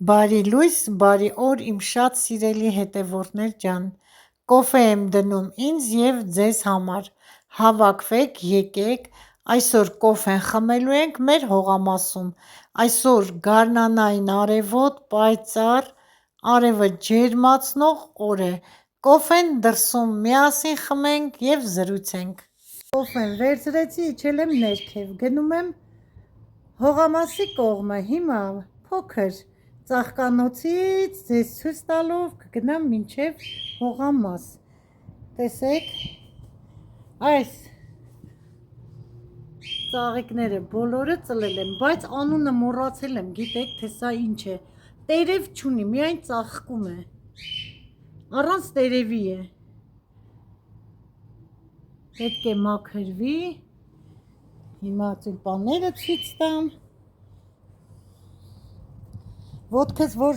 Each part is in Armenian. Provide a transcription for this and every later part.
Բարի լույս, բարի օր իմ շատ սիրելի հետևորդներ ջան, կոֆե եմ դնում ինձ և ձեզ համար, հավաքվեք, եկեք, այսօր կոֆեն խմելու ենք մեր հողամասում, այսօր գարնանային արևոտ, պայծառ, արևը ջերմացնող օր է, կոֆեն դրսում միասին խմենք և զրուցենք։ Կոֆեն վերցրեցի, իջել եմ ներքև, գնում եմ հողամասի կողմը, հիմա փոքր ծաղկանոցից ձեզ ցույց տալով կգնամ մինչև հողամաս, տեսեք, այս ծաղիկները բոլորը ծլել եմ, բայց անունը մոռացել եմ, գիտեք թե սա ինչ է, տերև չունի, միայն ծաղկում է, առանց տերևի է, պետք է մաքրվի, հիմա տյուլպանները ցույց տամ, ոտքս որ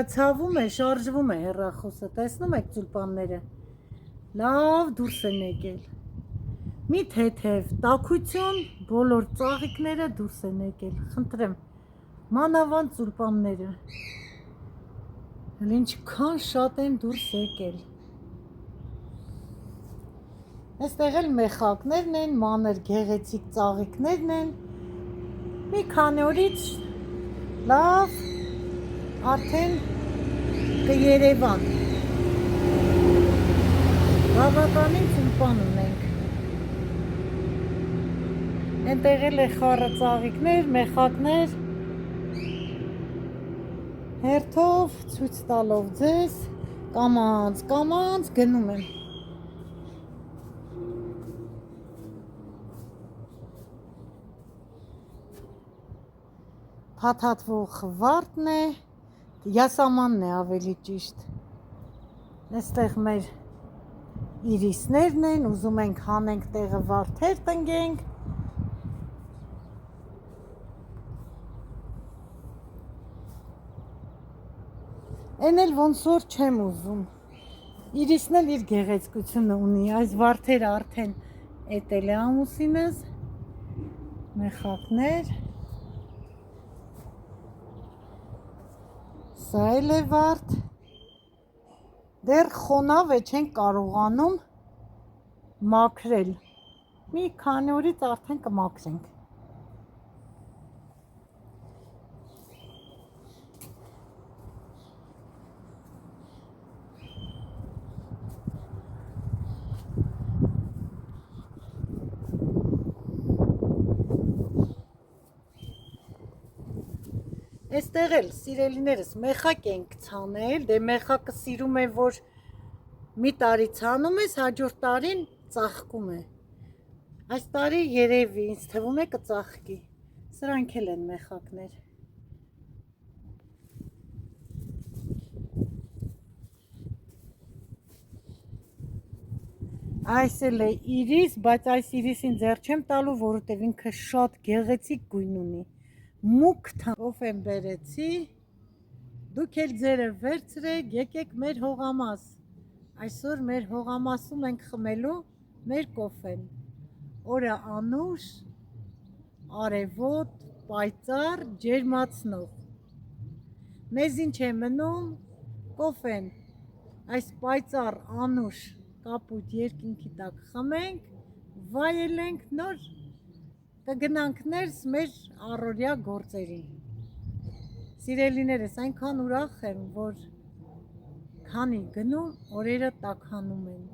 ցավում է, շարժվում է հեռախոսը, տեսնում եք տյուլպանները, լավ դուրս են եկել, մի թեթև տաքություն, բոլոր ծաղիկները դուրս են եկել, խնդրեմ, մանավանդ տյուլպանները, ինչքան շատ են դուրս եկել, այստեղ էլ մեխակներն են, մանր գեղեցիկ ծաղիկներն են, մի քանի օրից լավ արդեն կերևան, բավականին տյուլպան ունենք, այնտեղ էլ է խառը ծաղիկներ, մեխակներ, հերթով ցույց տալով ձեզ, կամանց գնում եմ, փաթաթվող վարդն է, յասամանն է ավելի ճիշտ, այստեղ մեր իրիսներն են, ուզում ենք հանենք տեղը վարդեր տնկենք, են էլ ոնց որ չեմ ուզում, իրիսն էլ իր գեղեցկությունը ունի, այս վարդերը արդեն էտել է ամուսինս, մեխակներ, սա էլ է վարդ, դեռ խոնավ է, չենք կարողանում մաքրել, մի քանի օրից արդեն կմաքրենք, այստեղ էլ սիրելիներս մեխակ ենք ցանել, դե մեխակը սիրում է, որ մի տարի ցանում ես, հաջորդ տարին ծաղկում է, այս տարի երևի, ինձ թվում է կծաղկի, սրանք էլ են մեխակներ, այս էլ է իրիս, բայց այս իրիսին ձեռ չեմ տալու, որովհետև ինքը շատ գեղեցիկ գույն ունի, մուգ կոֆեն բերեցի, դուք էլ ձերը վերցրեք, եկեք մեր հողամաս, այսօր մեր հողամասում ենք խմելու մեր կոֆեն, օրը անուշ, արևոտ, պայծառ, ջերմացնող, մեզ ինչ է մնում, կոֆեն, այս պայծառ անուշ կապույտ երկինքի տակ խմենք, վայելենք, նոր կգնանք ներս մեր առօրյա գործերին, սիրելիներս այնքան ուրախ եմ, որ քանի գնում, օրերը տաքանում են,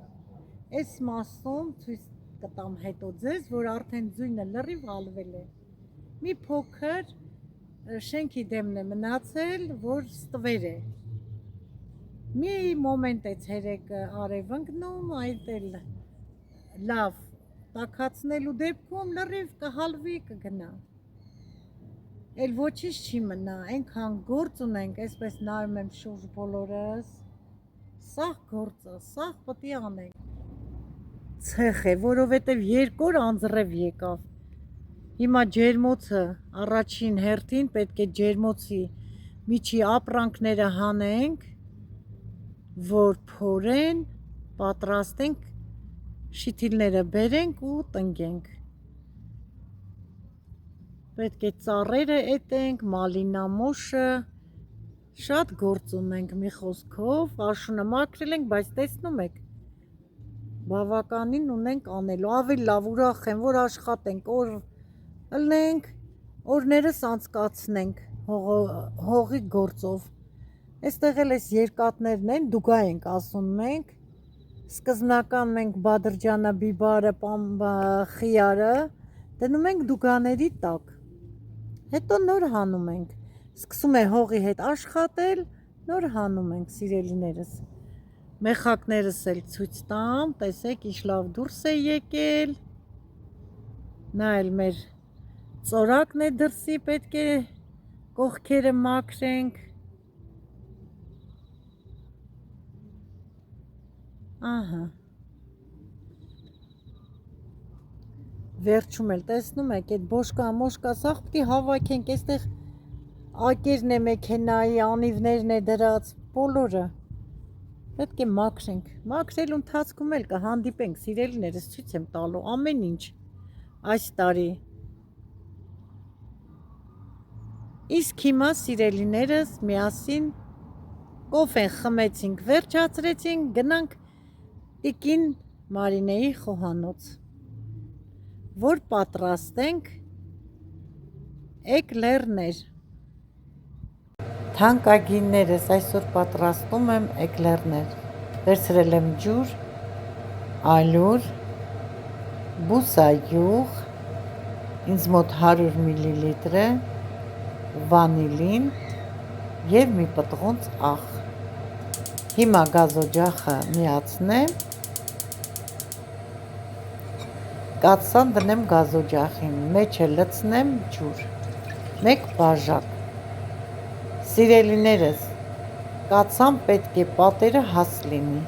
այս մասում ցույց կտամ հետո ձեզ, որ արդեն ձյունը լրիվ հալվել է, մի փոքր շենքի դեմն է մնացել, որ ստվեր է, մի մոմենտ է ցերեկը արև ընկնում, այդ էլ լավ, տաքացնելու դեպքում լրիվ կհալվի, կգնա, էլ ոչինչ չի մնա, այնքան գործ ունենք, այսպես նայում եմ շուրջ բոլորս, սաղ գործը, սաղ պտի անենք, ցեխ է, որովհետև 2 օր անձրև եկավ, հիմա ջերմոցը առաջին հերթին պետք է ջերմոցի միջի ապրանքները հանենք, որ փորեն, պատրաստենք, շիթիլները բերենք ու տնկենք, պետք է ծառերը էտենք, մալինամոշը, Շատ գործ ունենք մի խոսքով, աշունը մաքրել ենք, բայց տեսնում եք, բավականին ունենք անելու, ավելի լավ ուրախ եմ, որ աշխատենք, օր ըլնենք, օրներս անցկացնենք հողի գործով։ Այստեղ էլ այս երկաթներն են, դուգա ենք ասում մենք, սկզբնական մենք բադրջանը, բիբարը, խիարը դնում ենք դուգաների տակ, հետո նոր հանում ենք, սկսում է հողի հետ աշխատել, նոր հանում ենք սիրելիներս, մեխակներս էլ ցույց տամ, տեսեք ինչ լավ դուրս է եկել, նա էլ մեր ծորակն է դրսի, պետք է կողքերը մաքրենք, ահա, վերջում էլ տեսնում եք, այդ բոշկա, սաղ պտի հավաքենք, այստեղ ակերն է մեքենայի, անիվներն է դրած, բոլորը, պետք է մաքրենք, մաքրելու ընթացքում էլ կհանդիպենք, սիրելիներս ցույց եմ տալու, ամեն ինչ, այս տարի, իսկ հիմա սիրելիներս միասին կոֆեն խմեցինք, վերջացրեցինք, գնանք տիկին Մարինեի խոհանոց, որ պատրաստենք էկլերներ, թանկագիններս այսօր պատրաստում եմ էկլերներ, վերցրել եմ ջուր, ալյուր, բուսայուղ, ինձ մոտ 100 մլ է, վանիլին և մի պտղունց աղ, հիմա գազօջախը միացնեմ, կաթսան դնեմ գազօջախին, մեջը լցնեմ ջուր, 1 բաժակ, սիրելիներս, կաթսան պետք է պատերը հաս լինի,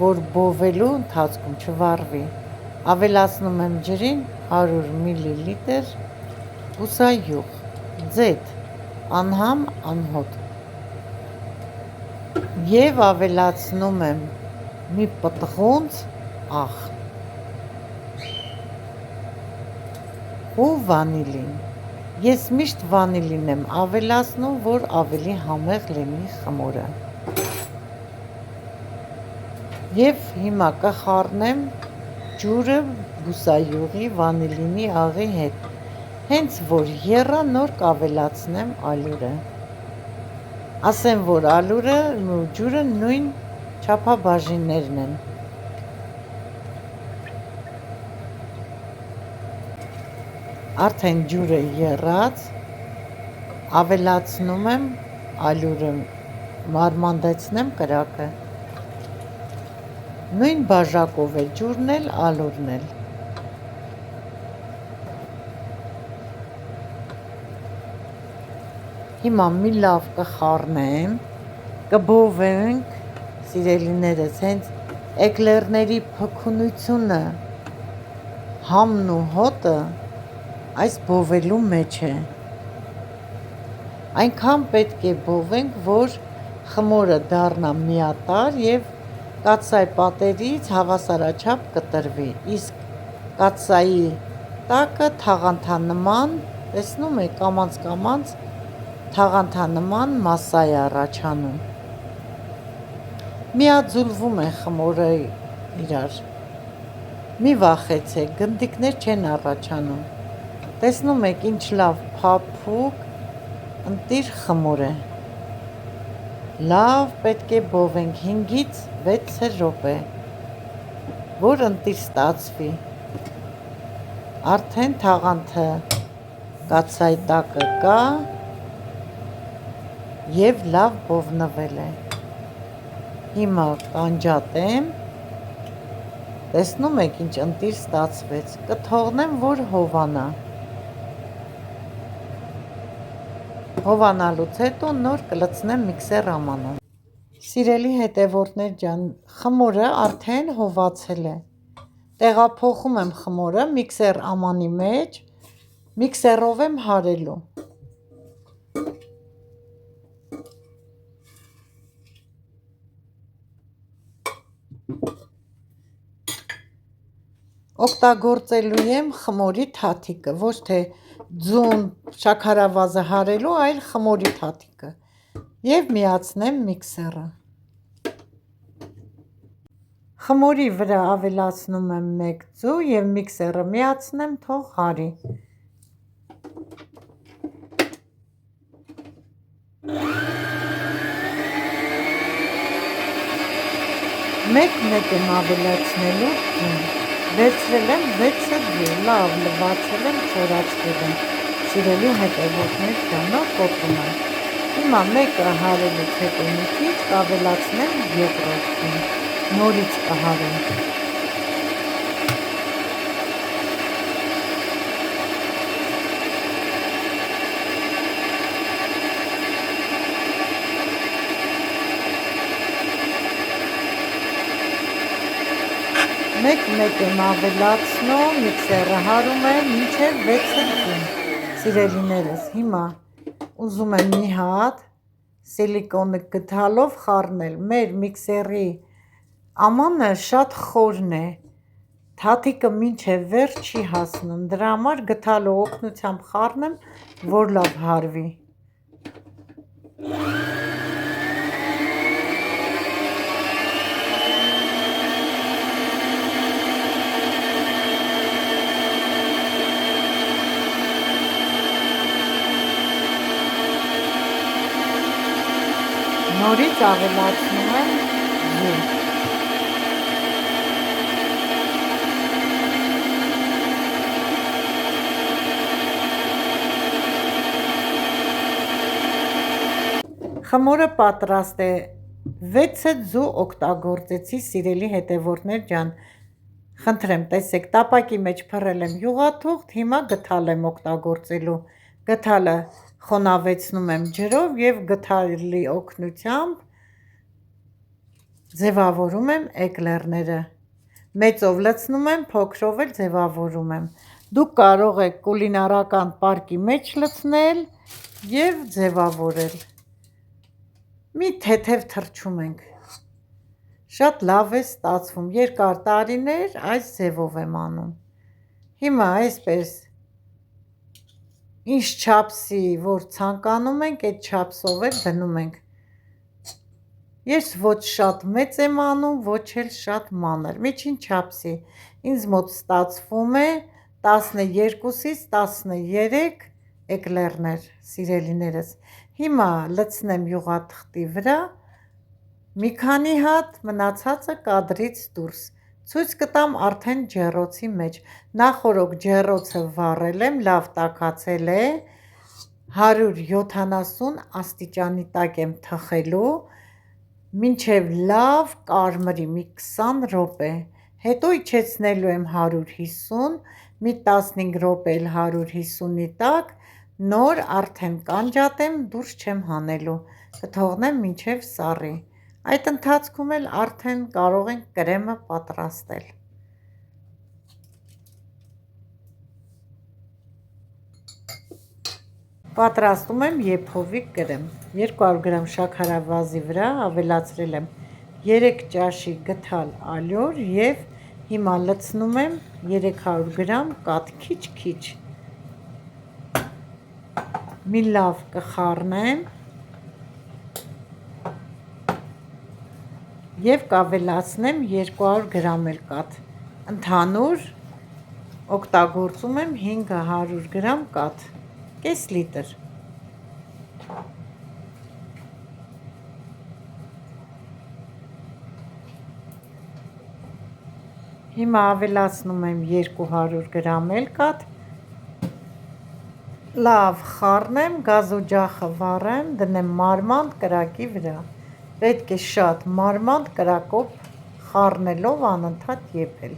որ բովելու ընթացքում չվառվի, ավելացնում եմ ջրին 100 մլ բուսայուղ, ձեթ, անհամ անհոտ և ավելացնում եմ մի պտղունց աղ ու վանիլին, ես միշտ վանիլին եմ ավելացնում, որ ավելի համեղ լինի խմորը և հիմա կխառնեմ ջուրը բուսայուղի, վանիլինի, աղի հետ, հենց որ եռա նոր կավելացնեմ ալյուրը, ասեմ, որ ալյուրը ու ջուրը նույն չափաբաժիններն են, արդեն ջուրը եռած, ավելացնում եմ ալյուրը, մարմանդեցնեմ կրակը, նույն բաժակով է ջուրն էլ, ալյուրն էլ, հիմա մի լավ կխառնեմ, կբովենք, սիրելիներս, հենց էկլերների փքունությունը, համն ու հոտը, այս բովելու մեջ է, այնքան պետք է բովենք, որ խմորը դառնա միատարր և կաթսայի պատերից հավասարաչափ կտրվի, իսկ կաթսայի տակը թաղանթանման, տեսնում եք, կամանց թաղանթանման մասսա է առաջանում, միաձուլվում է խմորը իրար, մի վախեցեք, գնդիկներ չեն առաջանում, տեսնում եք ինչ լավ փափուկ, ընտիր խմոր է, լավ պետք է բովենք 5-ից 6 րոպե, որ ընտիր ստացվի, արդեն թաղանթը կաթսայի տակը կա և լավ բովնվել է, հիմա կանջատեմ, տեսնում եք ինչ ընտիր ստացվեց, կթողնեմ, որ հովանա, հովանալուց հետո նոր կլցնեմ միքսեր ամանում, սիրելի հետևորդներ ջան, խմորը արդեն հովացել է, տեղափոխում եմ խմորը միքսեր ամանի մեջ, միքսերով եմ հարելու, օգտագործելու եմ խմորի թաթիկը, ոչ թե ձուն շաքարավազը հարելու, այլ խմորի թաթիկը, և միացնեմ միքսերը։ Խմորի վրա ավելացնում եմ 1 ձու և միքսերը միացնեմ, թող հարի։ Մեկ-մեկ եմ ավելացնելու ձուն։ Վերցրել եմ 6 ձու, լավ լվացել եմ, չորացրել եմ։ Սիրելի հետևորդներ, ջանով կոտրում եմ։ Հիմա մեկը հարելուց հետո մի քիչ կավելացնեմ երկրորդին, նորից կհարեմ։ Մեկ-մեկ եմ ավելացնում, միքսերը հարում եմ, մինչև 6 ձուն։ Սիրելիներս, հիմա ուզում եմ մի հատ սիլիկոնը գդալով խառնել։ Մեր միքսերի ամանը շատ խորն է, թաթիկը մինչև վերջ չի հասնում, դրա համար գդալու օգնությամբ խառնեմ, որ լավ հարվի։ Նորից ավելացնում եմ ձու։ Խմորը պատրաստ է, 6 ձու օգտագործեցի, սիրելի հետևորդներ ջան, խնդրեմ տեսեք, տապակի մեջ փռել եմ յուղաթուղթ, հիմա գդալ եմ օգտագործելու, գդալը խոնավեցնում եմ ջրով և գդալի օգնությամբ ձևավորում եմ էկլերները, մեծով լցնում եմ, փոքրով էլ ձևավորում եմ, դուք կարող եք կուլինարական պարկի մեջ լցնել և ձևավորել, մի թեթև թռչում ենք, շատ լավ է ստացվում, երկար տարիներ այս ձևով եմ անում, հիմա այսպես ինչ չափսի, որ ցանկանում ենք, այդ չափսով էլ դնում ենք, ես ոչ շատ մեծ եմ անում, ոչ էլ շատ մանր, միջին չափսի, ինձ մոտ ստացվում է 12-ից 13 էկլերներ, սիրելիներս, հիմա լցնեմ յուղաթղթի վրա, մի քանի հատ, մնացածը կադրից դուրս, ցույց կտամ արդեն ջեռոցի մեջ, նախօրոք ջեռոցը վառել եմ, լավ տաքացել է, 170 աստիճանի տակ եմ թխելու, մինչև լավ կարմրի, մի 20 րոպե, հետո իջեցնելու եմ 150, մի 15 րոպե էլ 150-ի տակ, նոր արդեն կանջատեմ, դուրս չեմ հանելու, կթողնեմ մինչև սառի, այդ ընթացքում էլ արդեն կարող ենք կրեմը պատրաստել։ Պատրաստում եմ եփովի կրեմ, 200 գրամ շաքարավազի վրա ավելացրել եմ 3 ճաշի գդալ ալյուր և հիմա լցնում եմ 300 գրամ կաթ, քիչ-քիչ, մի լավ կխառնեմ և կավելացնեմ 200 գրամ էլ կաթ, ընդհանուր օգտագործում եմ 500 գրամ կաթ, կես լիտր։ Հիմա ավելացնում եմ 200 գրամ էլ կաթ, լավ խառնեմ, գազօջախը վառեմ, դնեմ մարմանդ կրակի վրա, պետք է շատ մարմանդ կրակով խառնելով անընդհատ եփել։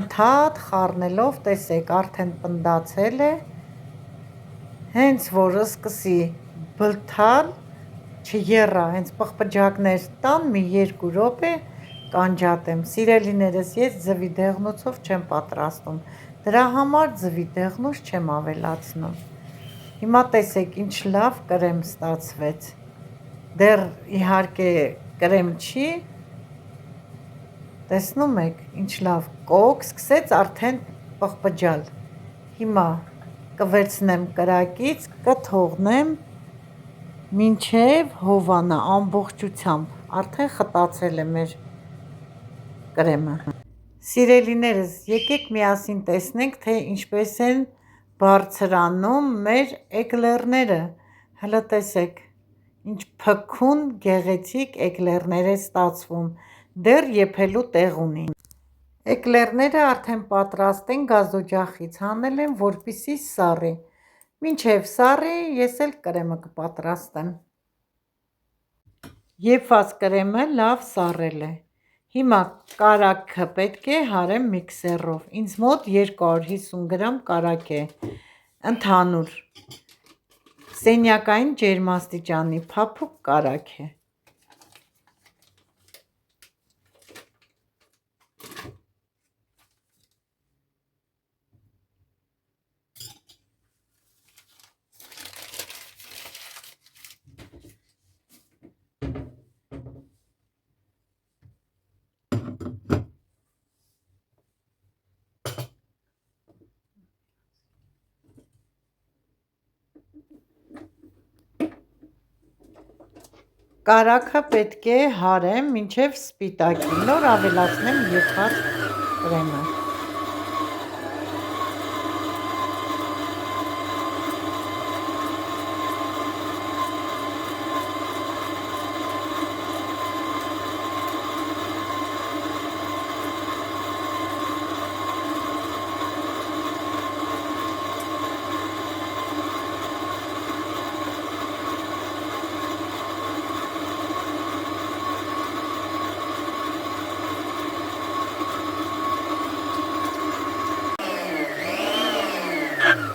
Ընդհատ խառնելով, տեսեք, արդեն պնդացել է, հենց որ սկսի բլթալ, չեռա, հենց պղպջակներ տան, մի 2 րոպե կանջատեմ, սիրելիներս, ես ձվի դեղնոցով չեմ պատրաստում, դրա համար ձվի դեղնոց չեմ ավելացնում, հիմա տեսեք ինչ լավ կրեմ ստացվեց, դեռ իհարկե կրեմ չի, տեսնում եք ինչ լավ կոկ, սկսեց արդեն պղպջալ, Հիմա կվերցնեմ կրակից, կթողնեմ մինչև հովանա ամբողջությամբ, արդեն խտացել է մեր կրեմը։ Սիրելիներս, եկեք միասին տեսնենք, թե ինչպես են բարձրանում մեր էկլերները։ Հələ տեսեք, ինչ փքուն գեղեցիկ էկլերներ է ստացվում, դեռ եփելու տեղ ունի։ Էկլերները արդեն պատրաստ են, գազօջախից հանել եմ, որպեսզի սառի։ Մինչև սառի ես էլ կրեմը կպատրաստեմ։ Եփված կրեմը լավ սառել է։ Հիմա կարագը պետք է հարեմ միքսերով։ Ինձ մոտ 250 գրամ կարագ է, ընդհանուր սենյակային ջերմաստիճանի փափուկ կարագ է։ Կարագը պետք է հարեմ մինչև սպիտակի, նոր ավելացնեմ եփած կրեմը։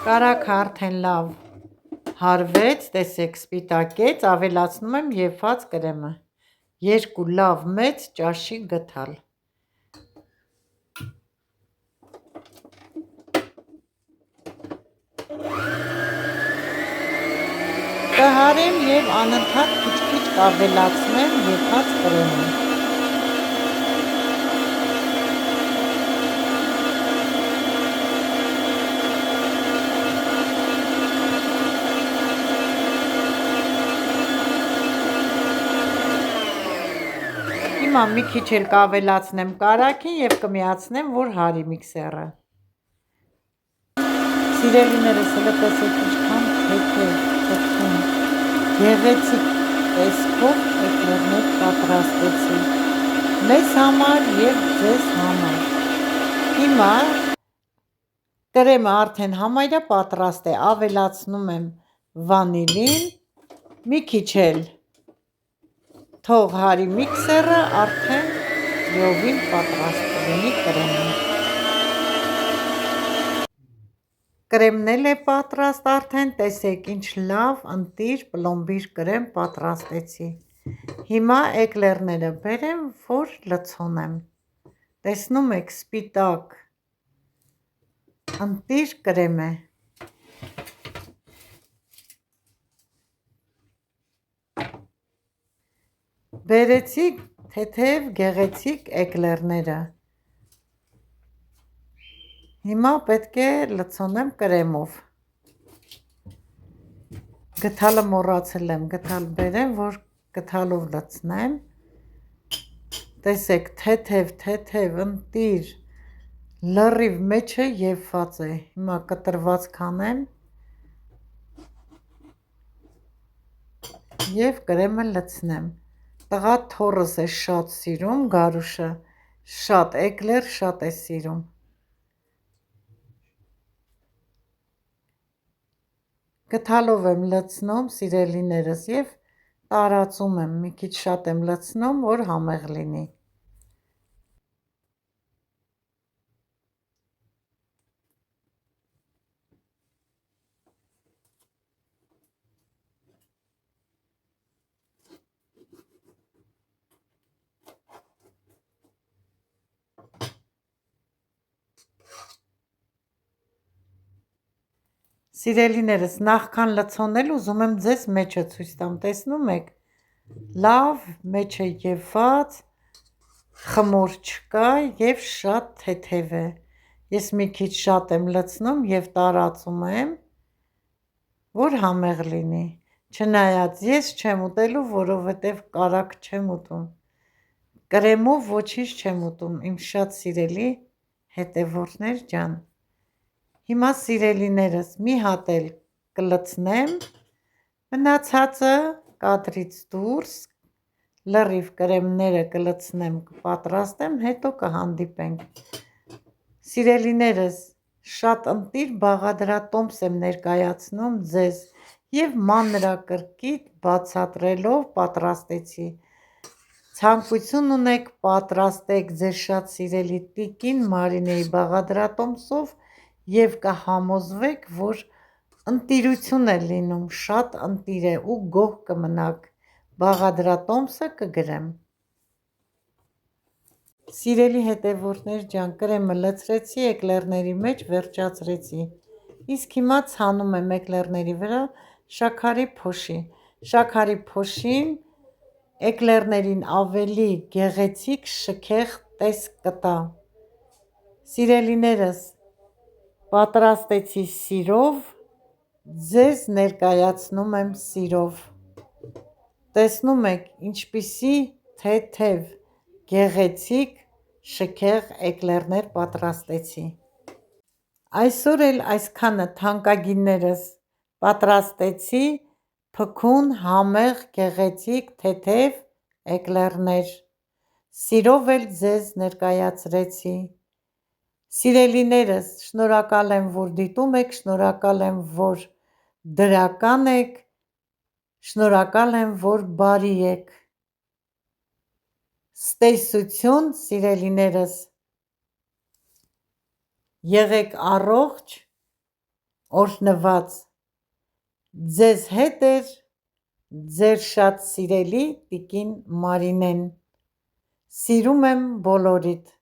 Կարագը արդեն լավ հարվեց, տեսեք սպիտակեց, ավելացնում եմ եփած կրեմը, 2 լավ մեծ ճաշի գդալ։ Կհարեմ և անընդհատ քիչ-քիչ կավելացնեմ եփած կրեմը։ Հիմա մի քիչ էլ կավելացնեմ կարագին և կմիացնեմ, որ հարի միքսերը։ Սիրելիներս, հələ տեսեք ինչքան թեթև, փքուն, գեղեցիկ տեսքով էկլերներ պատրաստեցի մեզ համար և ձեզ համար։ Հիմա կրեմը արդեն համարյա պատրաստ է, ավելացնում եմ վանիլին, մի քիչ էլ թող հարի միքսերը, արդեն լիովին պատրաստ կլինի կրեմը։ Կրեմն էլ է պատրաստ արդեն, տեսեք ինչ լավ ընտիր պլոմբիր կրեմ պատրաստեցի։ Հիմա էկլերները բերեմ, որ լցոնեմ։ Տեսնում եք, սպիտակ ընտիր կրեմ է։ Բերեցի թեթև գեղեցիկ էկլերները։ Հիմա պետք է լցոնեմ կրեմով։ Գդալը մոռացել եմ, գդալ բերեմ, որ գդալով լցնեմ։ Տեսեք, թեթև ընտիր լրիվ մեջը եփված է։ Հիմա կտրված կանեմ և կրեմը լցնեմ։ Տղա թոռս է շատ սիրում, Գարուշը, շատ էկլեր շատ է սիրում։ Գդալով եմ լցնում, սիրելիներս, և տարածում եմ, մի քիչ շատ եմ լցնում, որ համեղ լինի։ Սիրելիներս, նախքան լցոնել ուզում եմ ձեզ մեջը ցույց տամ, տեսնում եք, լավ մեջը եփված, խմոր չկա և շատ թեթև է։ Ես մի քիչ շատ եմ լցնում եւ տարածում եմ, որ համեղ լինի։ Չնայած ես չեմ ուտելու, որովհետեւ կարագ չեմ ուտում։ Կրեմով ոչինչ չեմ ուտում, իմ շատ սիրելի հետևորդներ ջան։ Հիմա սիրելիներս մի հատ էլ կլցնեմ, մնացածը կադրից դուրս լրիվ կրեմները կլցնեմ, կպատրաստեմ, հետո կհանդիպենք։ Սիրելիներս, շատ ընտիր բաղադրատոմս եմ ներկայացնում ձեզ եւ մանրակրկիտ բացատրելով պատրաստեցի։ Ցանկություն ունեք պատրաստեք ձեր շատ սիրելի տիկին Մարինեի բաղադրատոմսով եւ կհամոզվեք, որ ընտիրություն է լինում, շատ ընտիր է ու գոհ կմնաք։ Բաղադրատոմսը կգրեմ։ Սիրելի հետևորդներ ջան, կրեմը լցրեցի, էկլերների մեջ վերջացրեցի։ Իսկ հիմա ցանում եմ էկլերների վրա շաքարի փոշի։ Շաքարի փոշին էկլերներին ավելի գեղեցիկ շքեղ տեսք կտա։ Սիրելիներս, պատրաստեցի սիրով, ձեզ ներկայացնում եմ սիրով։ Տեսնում եք ինչպիսի թեթև, գեղեցիկ, շքեղ էկլերներ պատրաստեցի։ Այսօր էլ այսքանը թանկագիններս պատրաստեցի փքուն, համեղ, գեղեցիկ, թեթև էկլերներ։ Սիրով էլ ձեզ ներկայացրեցի։ Սիրելիներս, շնորհակալ եմ, որ դիտում եք, շնորհակալ եմ, որ դրական եք, շնորհակալ եմ, որ բարի եք։ Ստեսություն, սիրելիներս, եղեք առողջ, օրհնված։ Ձեզ հետ է ձեր շատ սիրելի տիկին Մարինեն։ Սիրում եմ բոլորիդ։